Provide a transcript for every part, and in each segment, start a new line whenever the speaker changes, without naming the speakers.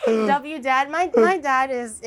W dad. My dad is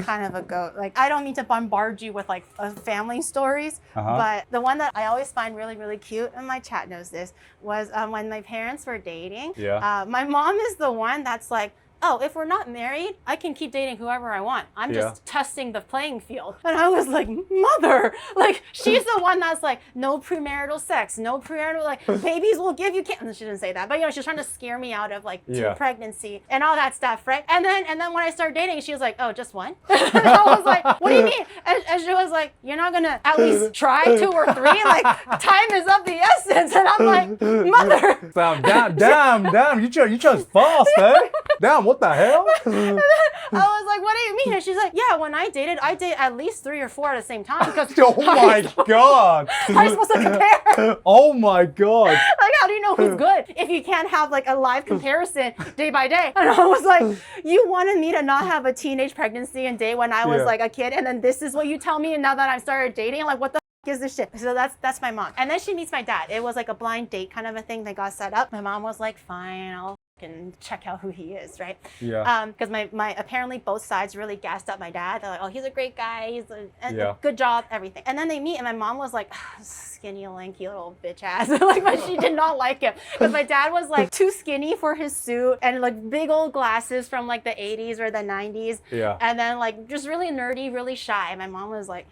kind of a goat. Like, I don't mean to bombard you with like family stories, but the one that I always find really, really cute, and my chat knows this, was when my parents were dating. My mom is the one that's like, oh, if we're not married, I can keep dating whoever I want. I'm just testing the playing field. And I was like, mother, like, she's the one that's like, no premarital sex, no premarital, like, babies will give you cancer. She didn't say that, but you know, she's trying to scare me out of like pregnancy and all that stuff, right? And then when I started dating, she was like, oh, just one? And I was like, what do you mean? And she was like, you're not gonna at least try 2 or 3? Like, time is of the essence. And I'm like, mother.
Damn, you chose fast, eh? Damn, what the hell?
And then I was like, what do you mean? And she's like, yeah, when I date at least 3 or 4 at the same time. Because
oh my God.
How are you supposed to compare?
Oh my God.
Like, how do you know who's good if you can't have like a live comparison day by day? And I was like, you wanted me to not have a teenage pregnancy and date when I was like a kid, and then this is what you tell me, and now that I've started dating, like, what the is this shit? So that's my mom. And then she meets my dad. It was like a blind date kind of a thing that got set up. My mom was like, fine, I'll and check out who he is, right? Because my apparently both sides really gassed up my dad. They're like, oh, he's a great guy, he's a good job, everything. And then they meet, and my mom was like, skinny, lanky little bitch ass. Like, but she did not like him because my dad was like too skinny for his suit, and like big old glasses from like the 80s or the 90s, and then like just really nerdy, really shy. My mom was like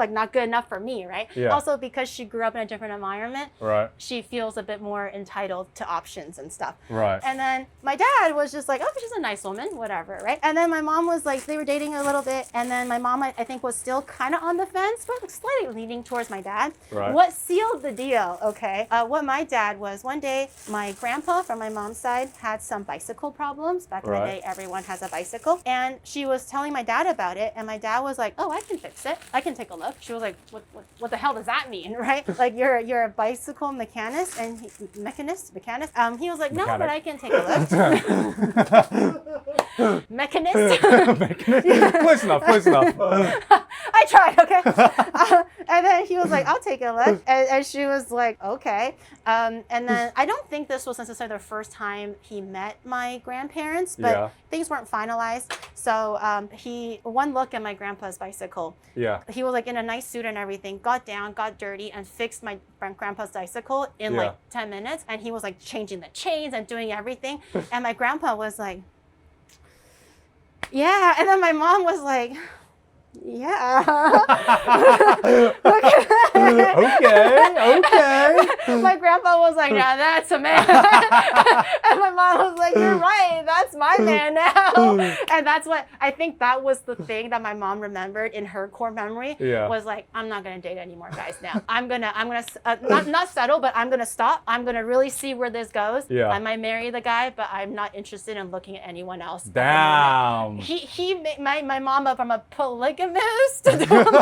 not good enough for me, right? Also, because she grew up in a different environment, she feels a bit more entitled to options and stuff. And then my dad was just like, oh, she's a nice woman, whatever, right? And then my mom was like, they were dating a little bit, and then my mom, I think, was still kind of on the fence, but slightly leaning towards my dad. What sealed the deal, okay? What my dad was, one day, my grandpa from my mom's side had some bicycle problems. Back in the day, everyone has a bicycle. And she was telling my dad about it, and my dad was like, oh, I can fix it. I can take a look. She was like, what the hell does that mean, right? Like, you're a bicycle mechanist, and mechanist. He was like, no, but I can take a look. Mechanist.
Close enough.
I tried, okay? And then he was like, I'll take a look. And she was like, okay. And then I don't think this was necessarily the first time he met my grandparents, but things weren't finalized. So one look at my grandpa's bicycle. He was like in a nice suit and everything, got down, got dirty, and fixed my grandpa's bicycle in like 10 minutes. And he was like changing the chains and doing everything. And my grandpa was like, yeah. And then my mom was like, yeah. Okay. My grandpa was like, now that's a man. And my mom was like, you're right, that's my man now. And that's what I think that was the thing that my mom remembered in her core memory, was like, I'm not gonna date any more guys now. I'm gonna not settle, but I'm gonna stop. I'm gonna really see where this goes. I might marry the guy, but I'm not interested in looking at anyone else.
Damn.
He made my mom up from a polygamist to a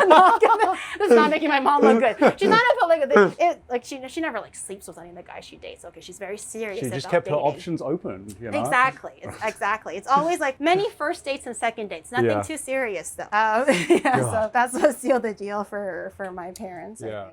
monogamist. This is not making my mom look good. She's not a polygamist. Like, she never like sleeps with any of the guys she dates. Okay, she's very serious.
She just kept her options open. You know?
Exactly. It's always like many first dates and second dates. Nothing too serious though. So that's what sealed the deal for my parents. I think.